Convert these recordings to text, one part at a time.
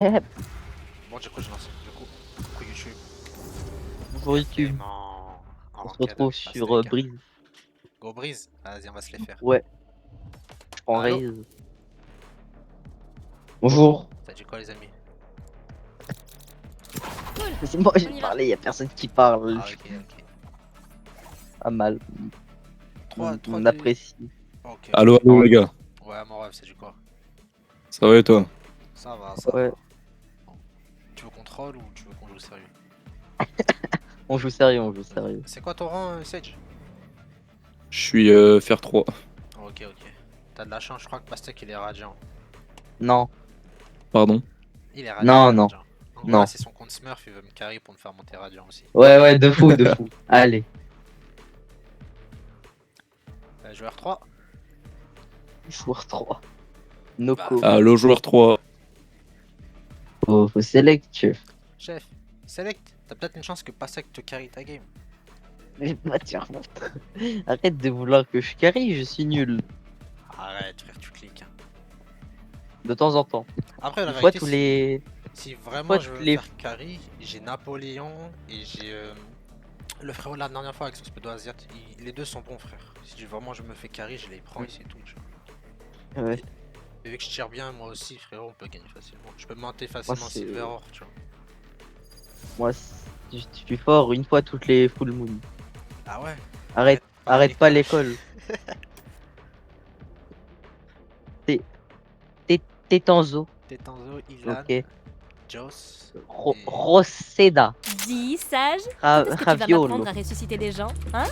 Bon, du coup, je lance. Du coup, YouTube. Bonjour YouTube, Non. on se retrouve sur Brise. Go Brise. Vas-y, on va se les faire. Ouais, je prends Allô? Raise. Bonjour. Ça dit quoi, les amis? C'est moi, On j'ai y va. parlé, y a personne qui parle. Ah, ok. Pas mal. 3, On apprécie. Ok. Allo, allo les gars, Ouais, mon rêve, c'est du quoi? ça va et toi? Ça va. Ouais, Bon. Tu veux qu'on troll ou tu veux qu'on joue sérieux? on joue sérieux, on joue sérieux. C'est quoi ton rang, Sage? Je suis fer 3. Ok. T'as de la chance, je crois que Pastek il est radiant. Non, Pardon? Il est radiant. non, il est non, radiant. En gros, non. là, c'est son compte Smurf, il veut me carry pour me faire monter radiant aussi. Ouais, de fou, de fou. Allez, Joueur 3. joueur 3. Noko. Allo joueur 3. Faut select, chef. Chef, select. T'as peut-être une chance que Pastek te carry ta game. Mais bah, tiens, arrête de vouloir que je carry, je suis nul. Arrête, frère, tu cliques. Hein. De temps en temps. Après, la Une fois vérité, tous les... si vraiment fois je veux toutes les- faire carry, j'ai Napoléon et j'ai le frérot de la dernière fois avec son speedo asiat. Les deux sont bons, frère. Si vraiment je me fais carry, je les prends et c'est tout, tu vois. Ouais, Et vu que je tire bien, moi aussi, frérot, on peut gagner facilement. Je peux monter facilement c'est- Silver Or, tu vois. moi, je suis fort une fois toutes les full moon. Ah ouais? Arrête pas l'école. T'es Tanzo. Tetanzo, Ilan, Ok. Joss. Roseda. Dis, sage, quand est-ce que tu vas Raviolo. m'apprendre à ressusciter des gens, hein?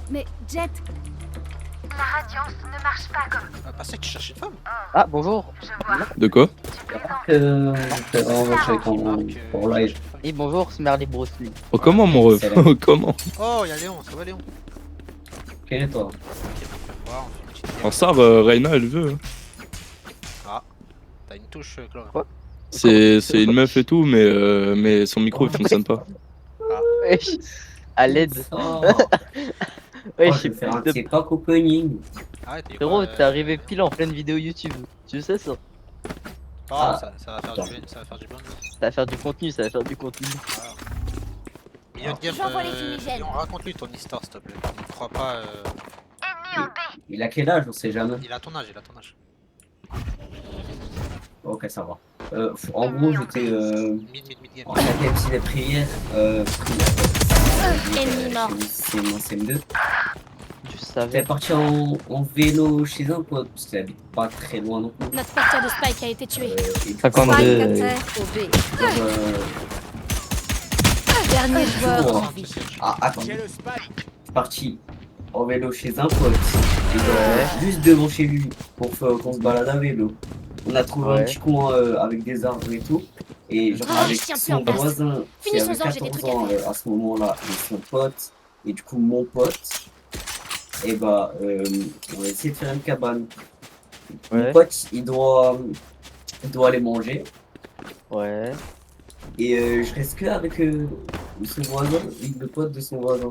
Mais Jet, Pastek, tu cherches une femme? Ah, bonjour. De quoi? On va check en live. Et bonjour, Smerly Bruce Lee. Oh comment mon ref? Excellent. Comment? Oh, y'a Léon, ça va Léon? Quel est toi? Ok, on fait une petite game. En Sar, Reina elle veut. Hein. Ah, t'as une touche, Chlore. Quoi? C'est une meuf et tout, mais son micro il fonctionne pas. Wesh. À l'aide. Oh, Ouais, je je sais vais faire un plus. TikTok opening. Arrête, t'es Frérot, quoi, t'es arrivé pile en pleine vidéo YouTube. Tu sais ça? Oh, Ah. ça va faire du bien, ça va faire du bon. Ça va faire du contenu, ça va faire du contenu. Milieu de game, J'envoie les fumigènes. Léon, raconte-lui ton histoire, s'il te plaît. Ne crois pas. Il a quel âge? On sait jamais. Il a ton âge, il a ton âge. Ok, ça va. En gros, j'étais Mid game. en académie des prières. Ennemi mort. C'est mon CM2. Tu J'étais savais. parti en vélo chez un pote, parce qu'il habite pas très loin non plus. Notre porteur de Spike a été tué. Et du coup, 52. au B. euh, Dernier joueur Toujours, en hein. vie. Ah, attends. Je suis parti en vélo chez un pote. Et juste devant chez lui qu'on se balade à vélo. On a trouvé un Ouais. petit coin avec des arbres et tout. Et genre Ah, avec chien son plus en place. voisin qui Finissons-en, avait j'ai des 14 trucs à ans faire. à ce moment-là, et son pote, et du coup mon pote, et bah on a essayé de faire une cabane. Mon Ouais. pote il doit aller manger. Ouais. Et je reste que avec son voisin, le pote de son voisin.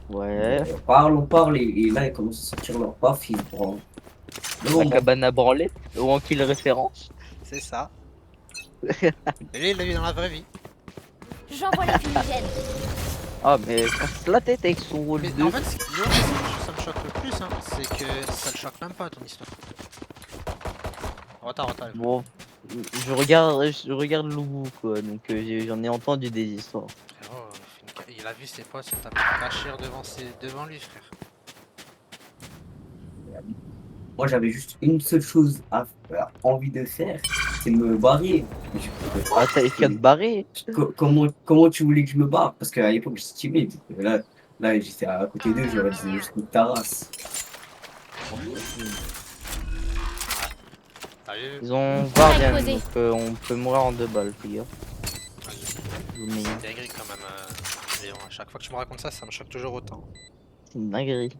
Ouais. On parle, et là ils commencent à sortir leur paf, ils se branlent. Mais bon, La bon, cabane à branler. Ou en kill référence. C'est ça. Et lui, il l'a vu dans la vraie vie. J'envoie les fumigènes. Ah, mais casse la tête avec son rôle Mais 2. en fait, Léon, ça me choque le plus, hein, c'est que ça le choque même pas ton histoire. Retard. Bon, je regarde Loubou quoi, donc j'en ai entendu des histoires. Frérot, il a vu ses potes se taper cachir devant lui, frère. moi j'avais juste une seule chose envie de faire, c'est me barrer. Mais je pouvais pas. Ah, t'as qu'à te barrer. Comment tu voulais que je me barre? Parce qu'à l'époque j'étais timide. Et là j'étais à côté d'eux, j'aurais dit juste une tarasse. Sérieux? Ils ont Guardian, posé. donc on peut mourir en 2 balles, les gars. Je vous le mets. C'est dingue quand même, Léon. À chaque fois que tu me racontes ça, ça me choque toujours autant. C'est une dinguerie.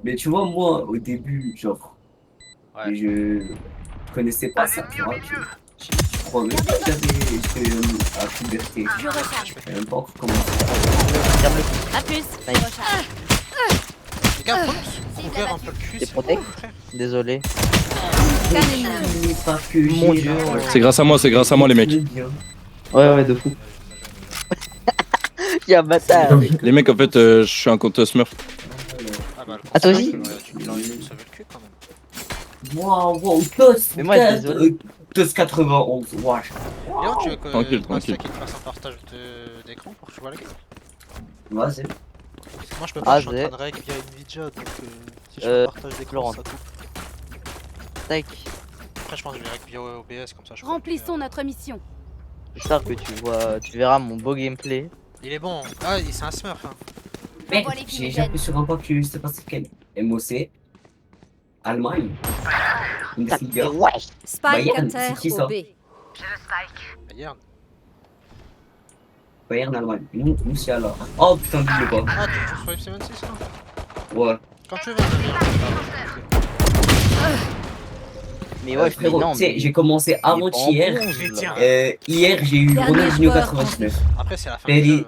Mais tu vois, moi au début, genre, Ouais. je connaissais pas ça, tu vois. Je crois même pas que j'étais à la puberté. Je recharge. Je savais même pas encore comment. Regarde-le. A plus. Nice. Je recharge. Les gars, faut couvrir un peu le cul, T'es c'est bon, protect frère. Désolé. Mais pas que Mon j'ai Dieu, la- ouais. C'est grâce à moi, les mecs. Ouais, de fou. Y'a un bâtard. Les mecs, en fait, je suis un compte Smurf. Ah bah, le Ah, toi aussi il aurait dû me sauver le cul quand même. Wow, TOS Mais moi, désolé. TOS 91, wesh. Léon, tu veux que Tranquille, moi, tranquille. c'est qui te fasse un partage d'écran pour que tu vois la game? Vas-y. Moi je peux Ah, pas, je suis en j'ai- train de règle via Nvidia donc si je fais Euh, un partage d'écran Laurent. ça coupe. Tac. Après je pense que je vais règle via OBS comme ça je Remplissons notre mission. J'espère que tu verras mon beau gameplay. Il est bon. Ah c'est un smurf hein. Mec, Envoie les j'ai fumigènes. appuyé sur un point que je sais pas c'est quel. MOC. Allemagne. Bundesliga. Ouais. Spike Bayern, à terre c'est qui, ça au B. Hier. Bayern, Allemagne. Moussiala. Oh putain, je le pas. Ah tu joues sur FC26 là? Ouais. Quand tu veux. Mais ouais, Frérot, non, tu sais, mais j'ai commencé il est pas en avant-hier. bronze, là. Hier, j'ai eu Dernier Ronaldinho joueur 99. Après c'est la fin Perry. du jeu.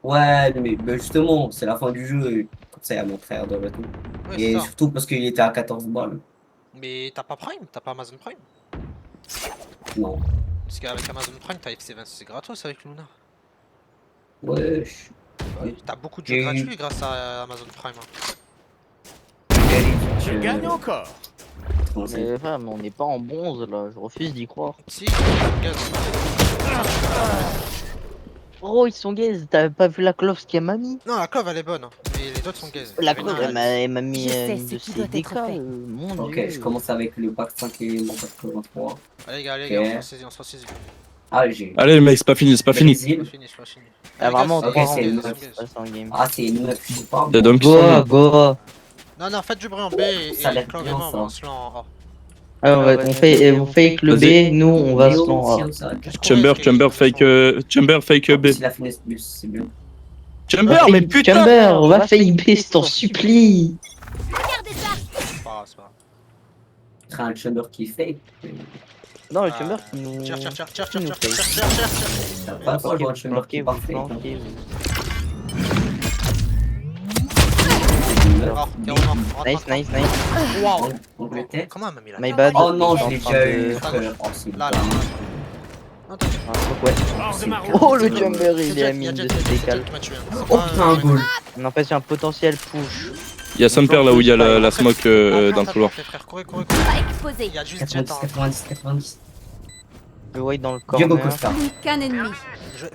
Ouais, mais justement, c'est la fin du jeu. Comme ça, il y a mon frère dans le tout. Ouais, Et c'est ça. surtout parce qu'il était à 14 balles. Mais t'as pas Prime? T'as pas Amazon Prime? Non. Parce qu'avec Amazon Prime t'as FC26 c'est gratos avec Luna. Wesh. Oui. T'as beaucoup de J'ai jeux eu- gratuits grâce à Amazon Prime. Hein. Je gagne encore. Mais frère, mais on n'est pas en bronze là, je refuse d'y croire. Si, regarde. Oh, ils sont gays, t'avais pas vu la clove ce qu'elle m'a mis? Non la clove elle est bonne hein. Mais les autres sont gaze. La Il y en a clove, un, elle m'a mis Je sais une ce de qui ses doit être DK, fait. mon Ok, dieu. je commence avec le bac 5 et mon bac 83. Allez gars, Ok. on se ressaisit. Alger. Allez, les mecs, c'est pas fini, c'est pas fini. Brésil. C'est pas fini. Ah, vraiment, Ok, 3 c'est rounds, une ça meuf. se passe en game. Ah, c'est une meuf, je sais pas. Dead Homme qui Go, s'en go. Non, faites du bruit en B et Ça a l'air Clove et bien, moi ça. on se lance en A. Ah, on fait, vous fake le Vas-y. B, nous on va se Léo, lancer. si, ça, Juste Chamber, courir, Chamber, parce que- fake B. Si la finesse plus, c'est bien. Chamber, mais putain! Chamber, on va fake B, je t'en supplie. C'est pas grave, c'est pas grave. C'est un chamber qui fait. Non, le Ah, Chamber qui nous. Tire. nous fait. T'as pas toi, un chamber qui est parfait. Flanquez, Oh, t'es au nord. Rentre, Nice, rentre. nice, nice. Waouh! Angleterre. Comment elle m'a mis là? My bad. Oh non, je En l'ai train déjà de- eu, frère. Oh, c'est Là, bien. là. Non, t'inquiète. Un truc, ouais. Hors de ma route. Oh, le C'est Chamber, C'est il est à Jet, mine de Jet se qui décale. m'a tué. Oh putain, un goal. En fait, j'ai un potentiel push. Il y a Samper là où il y a la smoke dans le couloir. Courez. Spike posé. Il y a juste Jet 90, en 90. Je white dans le Diego corner. Costa. Qu'un ennemi.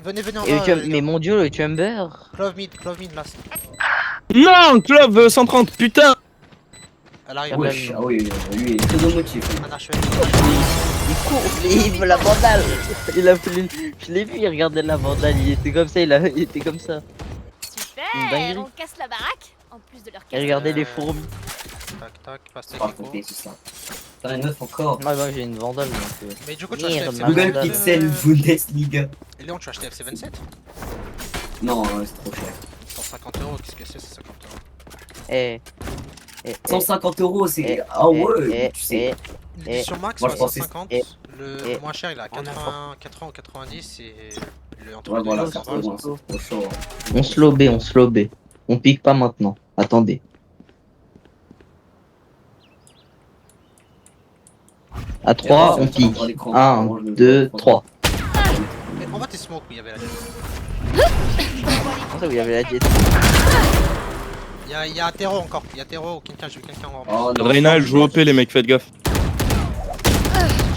Venez en Et le bas. mais mon dieu, le Chamber. Clove mid, last. Non, Clove 130, putain! Elle arrive. Wesh, ah oui, lui est très émotif. Un HE. Il court, il veut la vandale. Il a voulu. Je l'ai vu, il regardait la vandale. Il était comme ça, il était comme ça. Une Super, dinguerie. on casse la baraque. En plus de leur Il casser. regardait les fourmis. Tac, passe Pas Kiko. compter tout ça. T'en as 9 encore. Moi, j'ai une vandale donc. Mais du coup, tu as acheté Merde, FC27. ma Google vandale. Pixel Bundesliga. Et Léon, tu as acheté FC27? Non, c'est trop cher. 150 €, qu'est-ce que c'est 50 €? Eh. 150 €, c'est. Eh, Ah ouais, tu sais. L'édition max, Moi, je pensais- 150. eh, Le moins cher, il est à 80 ou 90 et le entre Ouais, les voilà, deux, c'est 120. trop loin, c'est trop chaud. On slow B. On pique pas maintenant. Attendez. À 3, on pique. 1, 2, 3. Mais on va tes smokes où il y avait la jet. Comment ça, où il y avait la jet? Il y a un terreau encore, il y a terreau ou quelqu'un, j'ai vu quelqu'un en Oh non. Reyna, elle joue OP, les mecs, faites gaffe.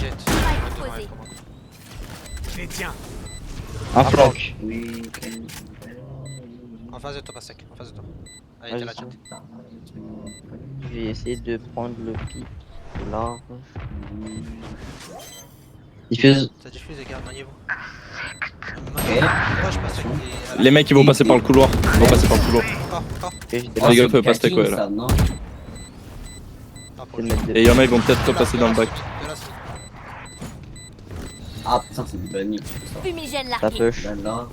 jet. posé. Je les tiens. Un flank. Oui, En face de toi, pas sec, en face de toi. Allez, Vas-y, t'as la tiens. jet. Je vais essayer de prendre le pic large. Diffuse. Ça diffuse les gars, maniez-vous. Ok. Moi je passe avec Les mecs, ils vont passer par le couloir. Ils vont passer par le couloir. Encore. Ok, j'étais Oh, pas Les gars, c'est faut pas Kakin, quoi, là. ça, non Ah, pour de le mettre Et de... il y en a, ils vont peut-être repasser dans le bac. De la suite. Ah putain, c'est du banni, tout ça. Fumigène Ça largué. push. Là, là.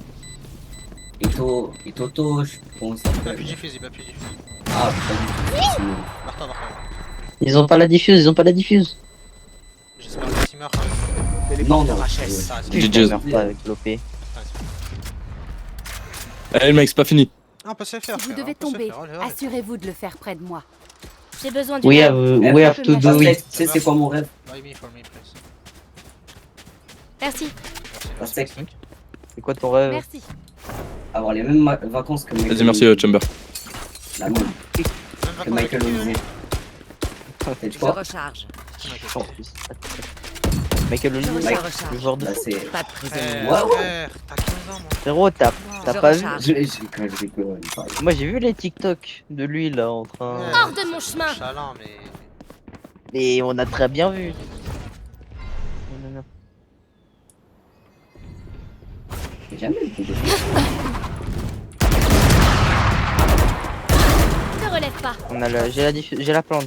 Et Toto, je pense que ça Il va s'appelle. plus diffuse, il va plus diffuse. Ah putain, du tout. Barre-toi. Ils ont pas la diffuse, J'espère que tu meurs quand même. Fais les Non, portes de non. Rachel. Ça, c'est- GG. Putain, meurs pas avec l'OP. Eh, les mecs, c'est pas fini. Ah, on peut se le faire. Si vous frère, devez on peut se le tomber, faire, allez. assurez-vous de le faire près de moi. J'ai besoin d'une We aide. we have to do Pastèque, it. tu sais c'est quoi mon rêve? Buy me for me, please. Merci, Pastèque, C'est quoi ton rêve? merci. avoir les mêmes vacances que Michael. Vas-y, merci Chamber. La même. Même Que Michael vacances Olivier. avec Tu Je vois? recharge. En plus. Michael Olivier, Je recharge. le joueur de Bah foot. c'est... Pas de prisonnier. Frère, Ouais, ouais. frère, t'as 15 ans, moi. Frérot, t'as Je pas vu? recharge. Je rigole. Moi j'ai vu les TikTok de lui là en train. Ouais. Hors de mon chemin. Chaland, mais. Et on a très bien vu. Non, non. J'ai jamais vu de Ne relève pas. On a j'ai la plante.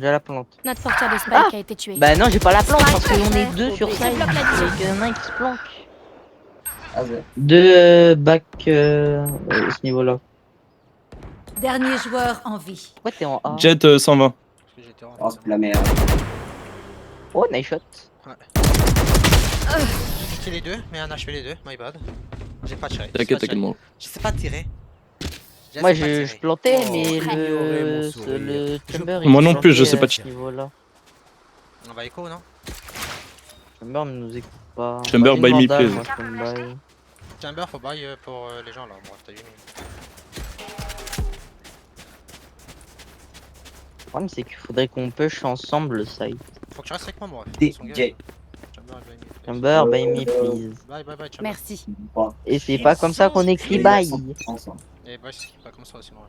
Notre porteur de spike Ah a été tué. Bah non, j'ai pas la plante parce Spike qu'on est terre. deux sur Je ça. Il bloque la vision. y en a un qui se planque. Ah ouais. Deux back ce niveau-là. Dernier joueur en vie. Pourquoi t'es en A? Jet 120. Parce que j'étais en Oh c'est la merde. Oh, nice shot. J'ai niqué les deux, mais un HP les deux, my bad. J'ai pas tiré. T'inquiète, moi. Je sais pas tirer. Moi sais pas tirer. je plantais, Oh, mais j'ignorais mon sourire. le Chamber. Moi il non plus, je plantait sais pas à ce tirer. niveau-là. On va écho, non? Chamber ne nous écoute pas. Chamber, Bah, une buy me, Vandal, please. moi, je peux me buy. Chamber, faut buy pour les gens là. Bref, t'as eu. Le problème c'est qu'il faudrait qu'on push ensemble le site. Faut que tu restes avec moi, bref. DJ. Chamber, buy me. Chamber, buy me please. Bye, bye, bye, Chamber. Merci. Bon. Et c'est pas comme ça qu'on écrit buy. Ensemble. Et bye, c'est pas comme ça aussi, moi.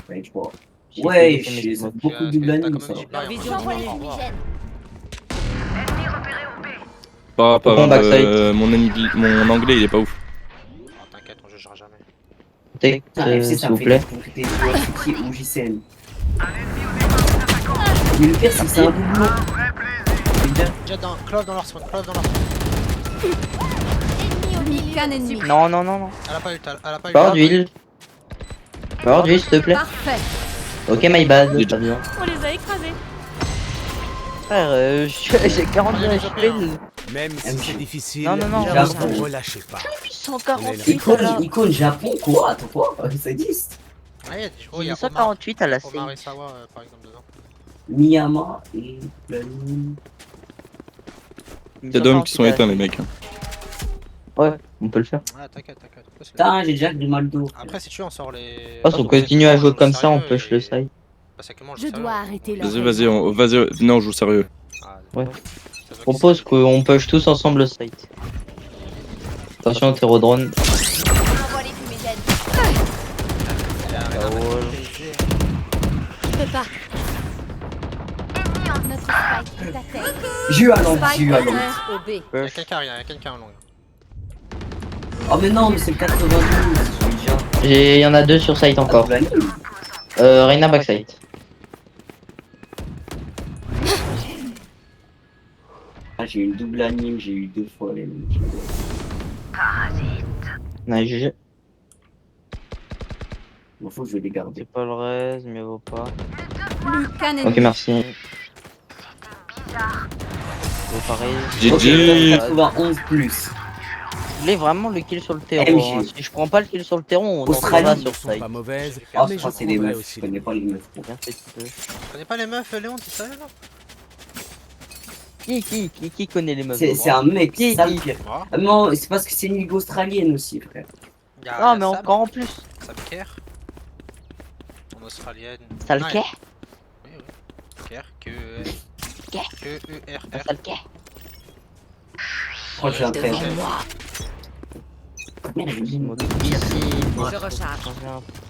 Ouais, je vois. J'ai Ouais, fait des j'ai smokes. beaucoup de T'as blagues quand ça. même dit bye, Leur hein. vision J'envoie les diminue. fumigènes. Par rapport Bon, à backside. mon anglais, il est pas ouf. Oh, t'inquiète, on jugera jamais. Take, Ah, FC, ça s'il me vous fait plaît. compléter joueur qui ou JCN. Mais le pire, c'est que c'est un doublon. Jet dans. Clove dans leur spawn, clove dans leur spawn. Ennemi au milieu. Qu'un ennemi. Non, non, non, non. Elle a pas eu, elle a pas eu. Pas d'huile. Pas d'huile, s'il te plaît. Parfait. Ok, my bad. J'ai Pas bien. On les a écrasés. Frère, j'ai 42 HP. Même si c'est difficile, Non, non, non, ne Japon. vous relâchez pas. 148 Icône Japon, quoi. Attends quoi? Ça existe. Ah, il y a des il y J'ai a 148 à la Omar C. et Sawa, par exemple, dedans. Miyama et Planning. Y'a d'hommes qui sont éteints, les mecs. Ouais, on peut le faire. Ah, t'inquiète, t'inquiète. Après, c'est- Putain, j'ai déjà Grimaldo. Après, si tu veux, on sort les. De toute façon, on continue à jouer comme ça, on push le side. Parce que moi, Je dois arrêter là. Vas-y, venez, on joue sérieux. Ouais. Je propose qu'on push tous ensemble le site. Attention, terrodrone. J'envoie les fumigènes. Je peux pas. Notre spike est à terre. J'ai eu un long, j'ai Spike eu un long. terre au B. Il y a quelqu'un, il y a quelqu'un en long. Oh, mais non, mais c'est le 92. J'ai déjà. Il y en a deux sur site encore. Planning. Reina backside. Ah, j'ai eu une double anime, j'ai eu 2 fois les mêmes. Nice, GG. Bon, faut que je vais les garder. C'est pas le reste, mais vaut pas. Plus qu'un Ok, ennemi. merci. Bon, pareil. GG. 91 plus. Je voulais vraiment le kill sur le terreau. MG. Hein. Si je prends pas le kill sur le terreau, on en Australie, fera Elles sur ne sont site. pas mauvaises, Ah, mais je crois je que c'est des prendrai meufs, aussi je connais pas les meufs. Bien fait, tu peux. Tu connais pas les meufs, Léon, tu sais là? Qui connaît les meufs C'est un mec, Qui- c'est ça le qui- pire. Moi. Ah non, c'est parce que c'est une ligue australienne aussi, frère. Il y a Ah, mais Sam, encore en plus. Sam Kerr. En australienne. Ça le Ouais. quai Oui, oui. Kerr, Kerr. Q-E-R-R. Ça le quai Je crois que j'ai un frère. Merde, j'ai dit, moi. Ici, Je recharge.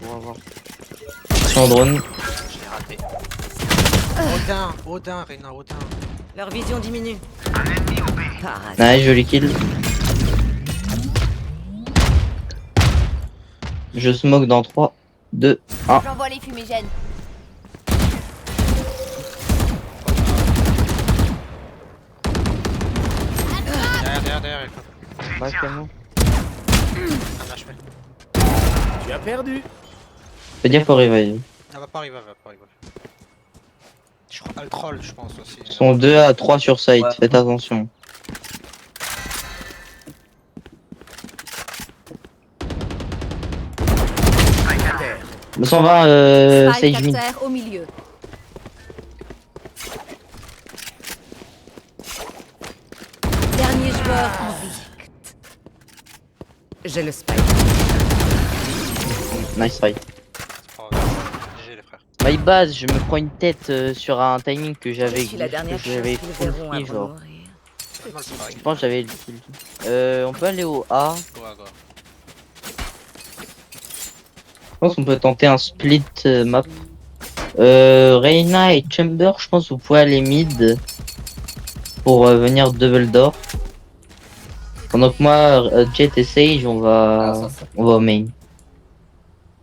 pour avoir. Attention, drone. Je l'ai raté. Odin, Reina, Odin. Leur vision diminue. Parasite. Nice, joli kill. Je smoke dans 3, 2, 1. J'envoie les fumigènes. Derrière, Bah, comment un HP. tu as perdu. Fais dire faut revive. Elle va pas arriver, Je crois, elle troll, je pense aussi. Ils sont 2 à 3 sur site, Ouais. faites attention. Terre. 120 Spike Sage à mid. terre au milieu. joueur en vie. J'ai le spike. Nice try. C'est pas grave. GG les frères. My base, je me prends une tête sur un timing que Je j'avais suis la dernière que chose j'avais qu'ils full verront free, avant genre. de mourir. Fais mal, c'est pareil. Je pense que j'avais le kill. On peut aller au A. Go, go. Je pense qu'on peut tenter un split map. Reyna et Chamber, je pense que vous pouvez aller mid pour venir double door. Pendant que moi, Jet et Sage, on va au main.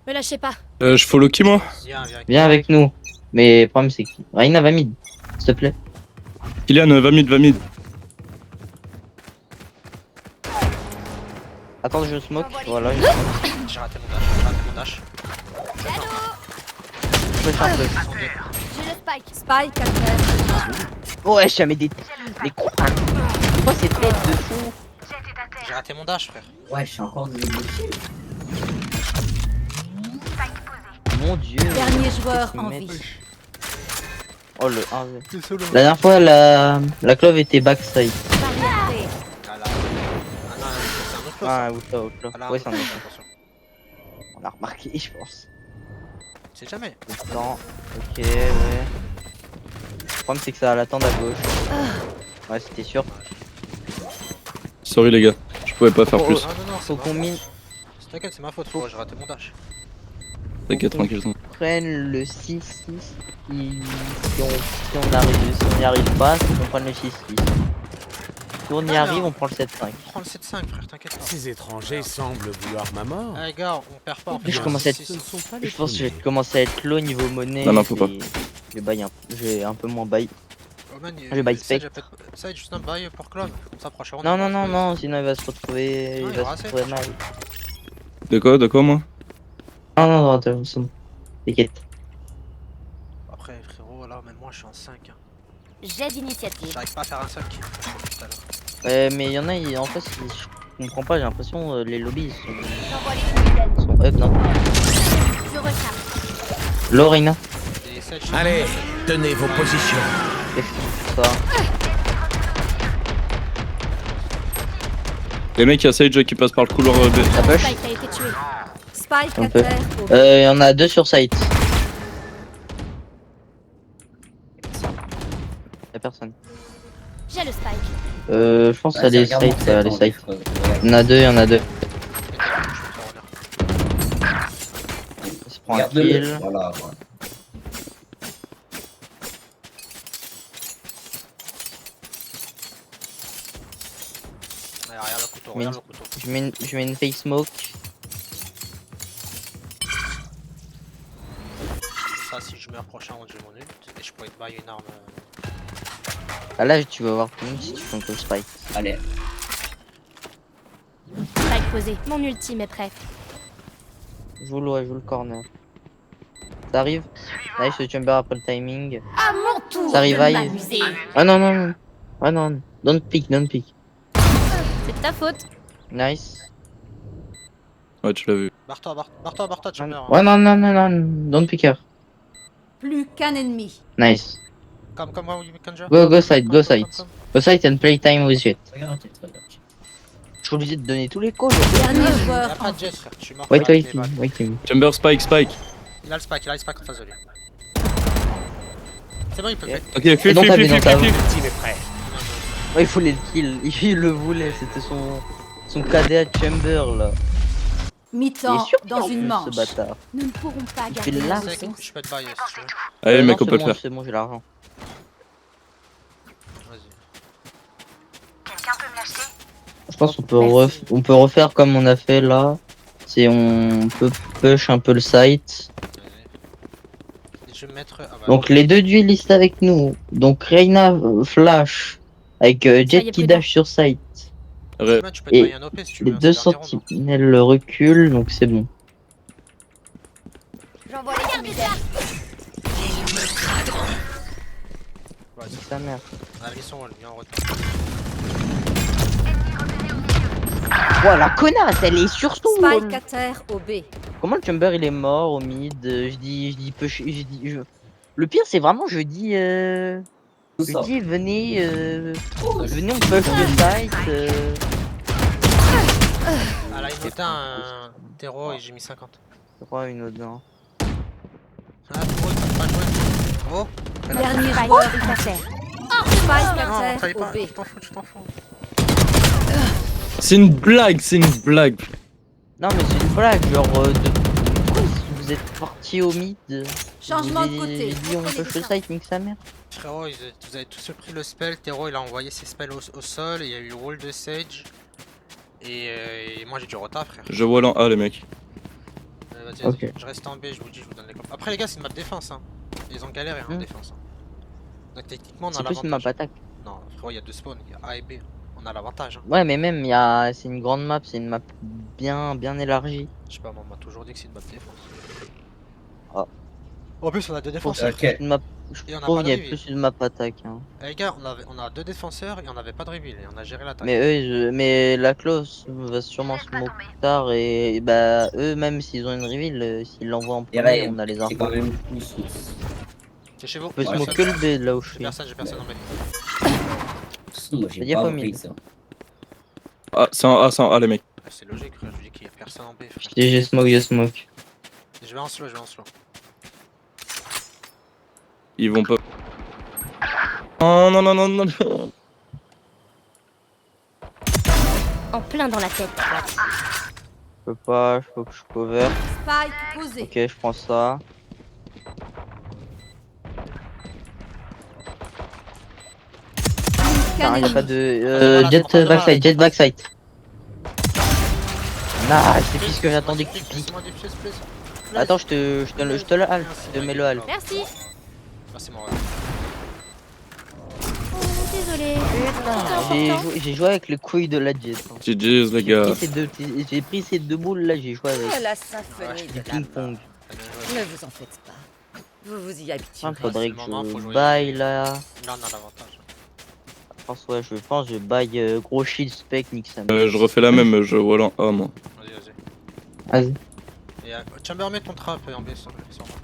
Me lâchez pas. Je follow qui moi? Viens, viens. Viens avec nous. Mais le problème c'est que Reyna va mid, s'il te plaît. Kylian, va mid, va mid. Attends, je smoke. Voilà, je J'ai raté mon dash. push un peu. Ils sont deux. J'ai le spike. Spike à terre. Ouais, je mets des coups. C'est quoi ces têtes de fou? J'ai raté mon dash, frère. Ouais, je suis encore des Mon dieu. Dernier joueur Qu'est-ce en qu'ils vie. mettent? Oh le 1v. La dernière fois, la clove était backside. Variété. Ah là. Ah non, c'est un autre close. Ah, outlaw. Ah là, Ouais, c'est un autre. attention. On a remarqué, je pense. C'est jamais. Non. Ok, ouais. Le problème, c'est que ça l'attendre à gauche. Ouais, c'était sûr. Sorry les gars, je pouvais pas faire Oh, plus. Non, non, non, c'est Faut ma qu'on faute. mine. T'inquiète, c'est ma faute, frérot, j'ai raté mon dash. T'inquiète, tranquille. Prenne le 6-6. Si on n'y arrive pas, c'est qu'on prenne le 6-6. Si on y Ah, arrive, non. on prend le 7-5. Prends le 7-5, frère, t'inquiète pas. Ces étrangers semblent vouloir ma mort. Ah, les gars, on perd pas. Je commence à être- Ce ne sont pas les Je pense que je vais premiers. commencer à être low niveau monnaie. Non, non, faut pas. et je vais un peu moins bail. Oh man, J'ai buy Spectre. Ça, juste un bail pour Clove. Comme ça, prochain round, Non, on non, va non, se- non, sinon il va se retrouver. Non, Il il va aura se assez, retrouver mal. De quoi moi? Non, non, non, attends, c'est bon. T'inquiète. Après, frérot, là, même moi, je suis en 5. Hein. J'ai d'initiative. J'arrive pas à faire un seul kill. Tout à l'heure. Mais il y en a, en fait, je comprends pas, j'ai l'impression les lobbies J'envoie les fumigènes. sont up, non? Je recharge. Low, Reyna. Et Sage, Allez, tenez vos positions. Qu'est-ce que c'est ça? Les mecs, il y a Sage qui passe par le couloir B. Ça push? Spike a été tué. Spike Un à peu. terre. Il y en a deux sur site. Y'a personne. J'ai le spike. Je pense que ça les sites, les sites. Il y en a deux, il y en a deux. Il se prend un kill. Voilà, voilà. Regarde le couteau, Mais- regarde le couteau. Je mets une fake smoke. Ça, si je meurs prochain round, j'ai mon ult. Et je pourrais te buy une arme. Ah là, tu vas voir tout le monde si tu fais un call spike. Allez, Spike posé. Mon ultime est prêt. Je joue le corner. Ça arrive. Nice, le chamber après le timing. À mon tour Ça de revive. m'amuser. Ah non, non, non. Ah non, non. Don't pick, don't pick. C'est de ta faute. Nice. Ouais, tu l'as vu. Barre-toi, barre-toi, tu meurs. Ouais, non, non, non, non. Don't pick her. Plus qu'un ennemi. Nice. Comme moi, you can jump. Go side, go Come, side. come. Go side and play time with Jet. regarde. Je suis obligé de donner tous les calls. Dernier Y'a joueur pas en de jet, vie. frère. Je suis mort. Wait, par wait, les balles. wait. Chamber, Spike, Spike. Il a le spike en face de lui. C'est bon, il peut Ok. faire. Ok, flip, non, flip, t'as flip, vu, non, flip, t'as flip. vu. Le team est prêt. Ouais, il voulait le kill. Il le voulait. C'était son KD à chamber là. Il est Mi-temps sûr dans une ce manche. bâtard. Nous ne pourrons pas Il garder fait la là. C'est leçon. que je peux te buy si tu veux. Allez, Non, mec, on peut c'est le bon, faire. C'est bon, j'ai l'argent. Vas-y. Je pense qu'on peut, Merci. on peut refaire comme on a fait là. C'est on peut push un peu le site. Et je vais mettre. Ah bah, Donc les deux duellistes avec nous. Donc Reyna flash avec Ça y Jet est, qui plus dash sur site. Ouais. tu peux te et buy un OP si tu Les veux. deux c'est le dernier round, hein. sentinelles le recul, donc c'est bon. J'envoie les fumigènes. Vas-y. Sa mère. Ah, ils sont viens en retard. Oh la connasse, elle est surtout. Spike à terre au B. Comment le chamber il est mort au mid? Je dis push, Le pire c'est vraiment je dis Tout Je ça. dis, venez, venez, on push le site. Ah là, il notait un terreau et j'ai mis 50. Je crois une autre non. Ah, pour eux, ils peuvent pas jouer. Oh, Dernier Spike joueur. est à terre. Spike non, à travaille terre pas, au B. tu t'en fous, tu t'en fous. C'est une blague, c'est une blague. Non, mais c'est une blague, genre, pourquoi vous êtes parti au mid? Changement de Vous avez côté. dit, on push le site, nique sa mère. Frérot, vous avez tous pris le spell. Terreau, il a envoyé ses spells au sol. Il y a eu wall de Sage. Et moi, j'ai du retard, frère. Je vois l'en A, les mecs. Vas-y, Ok. je reste en B, je vous dis, je vous donne les combos. Après, les gars, c'est une map défense. Hein. Ils ont galéré en défense. Hein. Donc, techniquement, on a C'est plus une map l'avantage. attaque. Non, frérot, il y a deux spawns. Il y a A et B. On a l'avantage. Hein. Ouais, mais même, c'est une grande map, c'est une map bien élargie. Je sais pas, moi, on m'a toujours dit que c'est une map défense. Ah. En plus, on a deux défenseurs. Ok. Une map, je Et on a trouve pas qu'il y a de reveal. plus une map attaque. Hein. Eh, les gars, on a deux défenseurs et on avait pas de reveal. Et on a géré l'attaque. Mais mais la clause va sûrement smoke plus tard et bah eux même s'ils ont une reveal, s'ils l'envoient en Et premier, là, on a les c'est infos. quand même plus. C'est chez vous. On peut Ouais, smoke que le B là où je J'ai suis. personne en B. Moi, Fais j'ai gaffe pas au mid. compris ça. Ah, c'est en A, les mecs. Ah, c'est logique, frère. Je vous dis qu'il y a personne en B. Frère. Je smoke. Je vais en slow, je vais en slow. Ils vont pas. Oh non, non, non, non, non. En plein dans la tête. Je peux pas, faut que je cover. Spike posé. Ok, je prends ça. Qu'un Il y a pas ennemi. de jet backside. Nah, c'est plus ce que j'attendais que tu piques. Laissez-moi des pièces, please. Attends, je te le halte, je te mets le halte. Merci. Merci, mon rêve. Oh, désolé. J'ai joué avec les couilles de la jet. hein. GG's, les gars. J'ai pris ces deux boules là, j'ai joué avec. La symphonie Du de la ping pong. T'as bien joué. Ne vous en faites pas. Vous vous y habituez. Ah, faudrait que c'est le moment, faut je jouer. baille là. Là, on a l'avantage. Je pense que je baille gros shield spec nique sa mère. Je refais la même, je vois l'en A, moi. Vas-y, vas-y. Vas-y. Et Chamber, mets ton trap en B sur moi.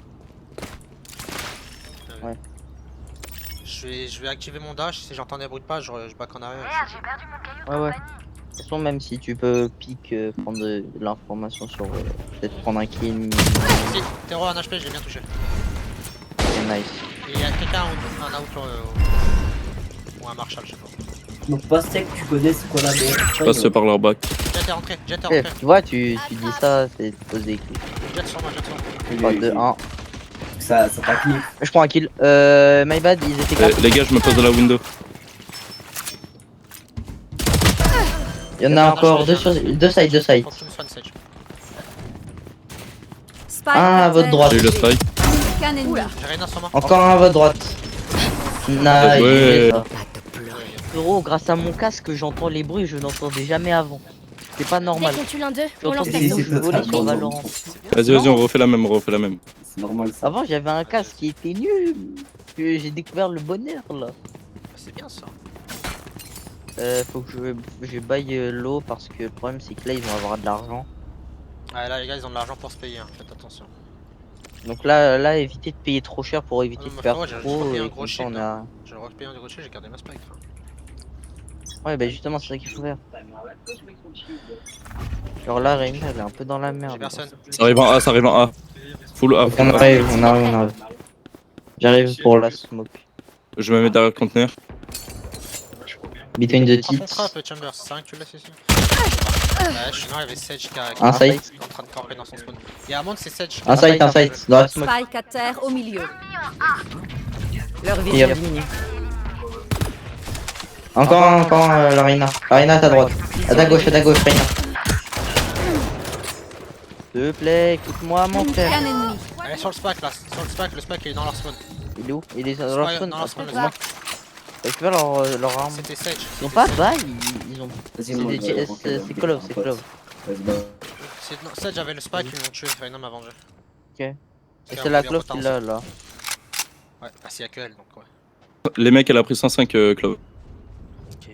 Ouais. Je vais activer mon dash. Si j'entends des bruits de pas, je back en arrière. Ouais. De toute façon, même si tu peux pique, prendre de l'information sur peut-être prendre un kill, Si, Terreau, un HP, je l'ai bien touché. c'est nice. Et il y a quelqu'un un outlaw ou un marshal, je sais pas. Donc, pas sec, tu connais c'est quoi la meilleure Je passe par leur back. Jet est rentré, Jet est Eh, rentré. tu vois, tu dis ça, c'est de poser des clips. Jet sur moi, Jet sur moi. 3, 2, 1. Ça t'a clip. Je prends un kill. My bad, ils étaient 4. Les gars, je me pose dans la window. Il y en a encore deux sides. Faut que tu me soignes, Sage. Spike Un à votre droite. J'ai eu le spike. Qu'un ennemi. J'ai Reyna sur moi. Encore un à votre droite. Nice. Ouais. ça. Frérot, grâce à mon casque, j'entends les bruits, je n'entendais jamais avant. C'est pas Dès normal. qu'on tue l'un d'eux, on J'entends lance des la bruits, sauce. je volais sur Valorant. Vas-y, on refait la même, C'est normal ça. Avant, j'avais un casque qui était nul. J'ai découvert le bonheur là. C'est bien ça. Faut que je baille l'eau parce que le problème c'est que là ils vont avoir de l'argent. Ouais, là, les gars, ils ont de l'argent pour se payer. Hein. Faites attention. Donc là évitez de payer trop cher pour éviter Ah, de mais faire frérot, j'ai trop. payé un Et gros comme ça, shield, on a... J'ai repayé un du rocher, j'ai gardé ma spike. Frère. Ouais bah justement c'est ça qu'il faut faire. Genre là Rémi elle est un peu dans la J'ai merde. personne. Ça arrive en A. Full A. On arrive. J'arrive pour la smoke. Je me mets derrière le conteneur. Between the Prends ton tits. trap, Chamber, c'est ça que tu laisses ici. Ouais, sinon il y avait Sage qui Un side. est en train de camper dans son spawn. Il y a Amon, c'est Sage. Un side. Dans la smoke. Spike à terre au milieu. Leur Il y a- vision diminue. Encore la Reina. La Reina à ta droite. À ta gauche, Reina. S'il te plaît, écoute-moi mon frère. Qu'un ennemi. Elle est sur le spack là, sur le spack il est dans leur spawn. Il est où? Il est dans leur Ouais, spawn. dans leur spawn, Attends, récupère leur arme. C'était Sage. Ils ont pas bail, ils ont. Vas-y, C'est moi, des- je vais c'est rentrer Call of, dans c'est mon Call of. pote. Vas-y, bah. Non, Sage avait le spack, ils m'ont tué, Reyna m'a vengé. Et c'est la clope qu'il a là. Ouais, bah s'il y a que elle donc ouais. Les mecs, elle a pris 105 Clove. Ok.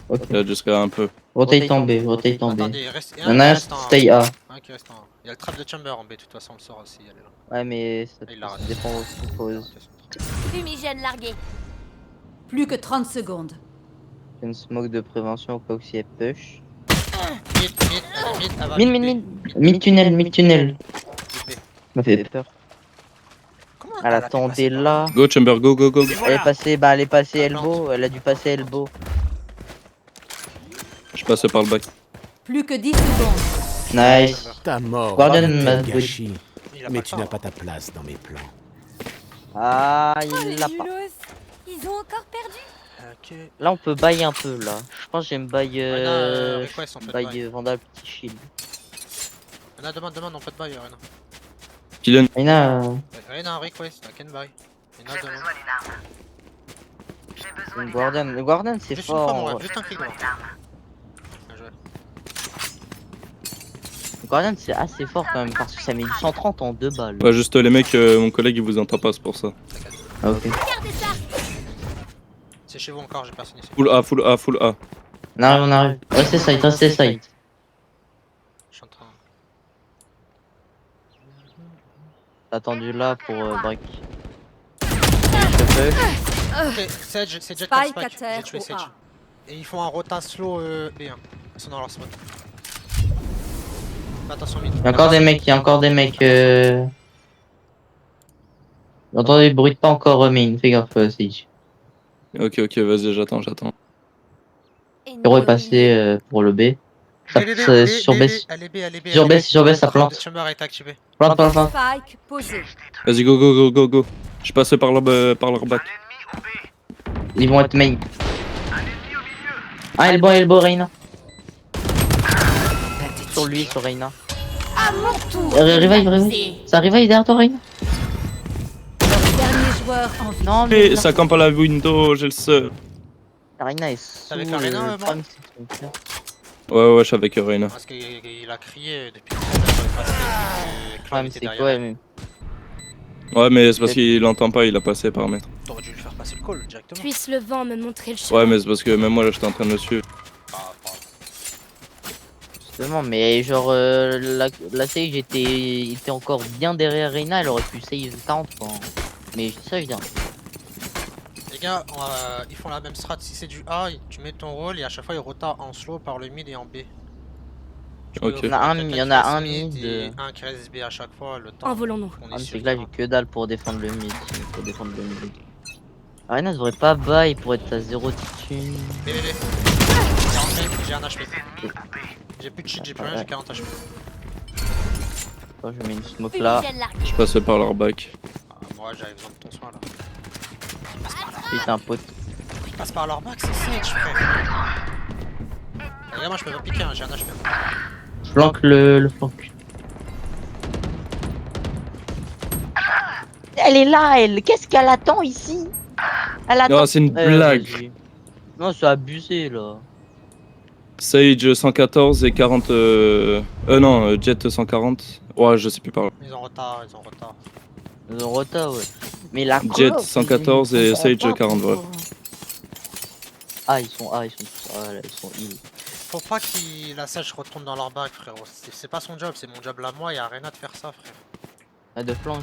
Ok. Là, jusqu'à un peu. Rotate en B. Attendez, il reste. Il y en a un reste en- stay A. Un qui reste en. Il y a le trap de Chamber en B, de toute façon on le sort aussi, elle est là. Ouais, mais ça Il l'a ça raté. dépend aussi pause. Fumigène largué. Plus que 30 secondes. Une smoke de prévention au cas où si elle push. Mid, elle va Mid, mid mid, B. mid. Mid tunnel, mid tunnel. Mid B. M'a fait peur. Comment Elle a pu attendait passer par là. Go Chamber, go, go, go. Elle est passée, bah elle est passée La elbow. Elle a dû passer elbow. Je passe par le bac. Plus que 10 secondes. Nice. Ta mort Guardian va m'a être dit. gâchée. Il a Mais pas tu le n'as temps. pas ta place dans mes plans. Ah, Oh, il les l'a pas. nulos. Ils ont encore perdu. Ok. Là, on peut buy un peu là. Je pense que j'ai me buy. Request, on peut Buy buy. Vandal petit shield. Rena, demande, on peut te buy, Rena. Kylian, Reyna, Rena, request, I can buy. Rena, demande. le Guardian c'est Juste une fois, mon fort. ref, juste un clic droit. Bien joué. Le Guardian c'est assez fort quand même parce que ça met du 130 en 2 balles. ouais, juste les mecs, mon collègue il vous entend pas, c'est pour ça. Ah, ok. C'est chez vous encore, j'ai personne ici. Full A, full A, full A. On arrive. Restez side, restez side. Je suis en train. Attendu là pour break. Je push. Ok, Sage, c'est Jet Spike Spike. à terre J'ai tué au Sage. A. Et ils font un rota slow B1. Ils sont dans leur spot. Fais attention mid. Il y a encore des mecs, il y a encore des mecs. J'entends des bruits de pas encore main, fais gaffe Sage. Ok, ok, vas-y, j'attends. Hero est passé pour le B. Ça, sur B. Allez B, allez B. Sur B, sur B, ça plante. Le chamber est activé. Plante, plante, plante. Spike posé. Vas-y, go, go, go, go, go. Je passe par leur bac. Ils vont être main. Ah, elbow, Reyna. Sur lui, sur Reyna. À mon tour. Revive. Ça revive derrière toi, Reyna. Dernier joueur en vie. Non, Et mais ça campe à la window, j'ai le seul. Reyna est sous. T'avais fait Reyna, le moi problème, c'est que son cœur. Ouais, je suis avec Reyna. Parce qu'il a crié depuis tout à l'heure. Le problème, c'est que ouais, mais Ouais, mais c'est parce qu'il l'entend pas, il a passé paramètre. T'aurais dû lui faire passer le call directement. Puisse le vent me montrer le chemin. Ouais, mais c'est parce que même moi là j'étais en train de le suivre. justement, mais genre la Sage était encore bien derrière Reyna, elle aurait pu save 40 quoi. Mais ça je dis. Les gars, ils font la même strat. Si c'est du A, tu mets ton rôle et à chaque fois ils rotent en slow par le mid et en B. Du coup, Ok. faut Il y en a un- quelqu'un il y en qui a reste un mid mid, et un qui reste B à chaque fois. Le temps. Envolons-nous. qu'on est Ah, mais sur c'est le que là terrain. j'ai que dalle pour défendre le mid. Pour défendre le mid. Reyna devrait pas buy pour être à 0 de thune. B. J'ai un HP. J'ai plus de cheat, j'ai plus rien, j'ai 40 HP. Oh, je mets une smoke là. Je passais par leur bac. Ah, moi j'avais besoin de ton soin là. Putain, un pote. Ils passent par leur back, c'est Sage frère. Les gars, moi je peux pas piquer, hein, j'ai un HP. Je flanque le flank. Elle est là, elle. Qu'est-ce qu'elle attend ici? Elle attend. Non, c'est une blague. vas-y. Non, c'est abusé là. Sage 114 et 40. Non, Jet 140. Ouais, je sais plus par là. Ils ont retard, ils ont retard. Ils ont retard, ouais. Mais la Jet clope, 114 ils et sont Sage pas 40, ouais. pour- Ah, ils sont tous. Ah, là, ils sont heal. Faut pas qu'il la Sage retourne dans leur back frérot. C'est pas son job, c'est mon job là moi, y'a rien à te faire ça frère. Ah, de flank.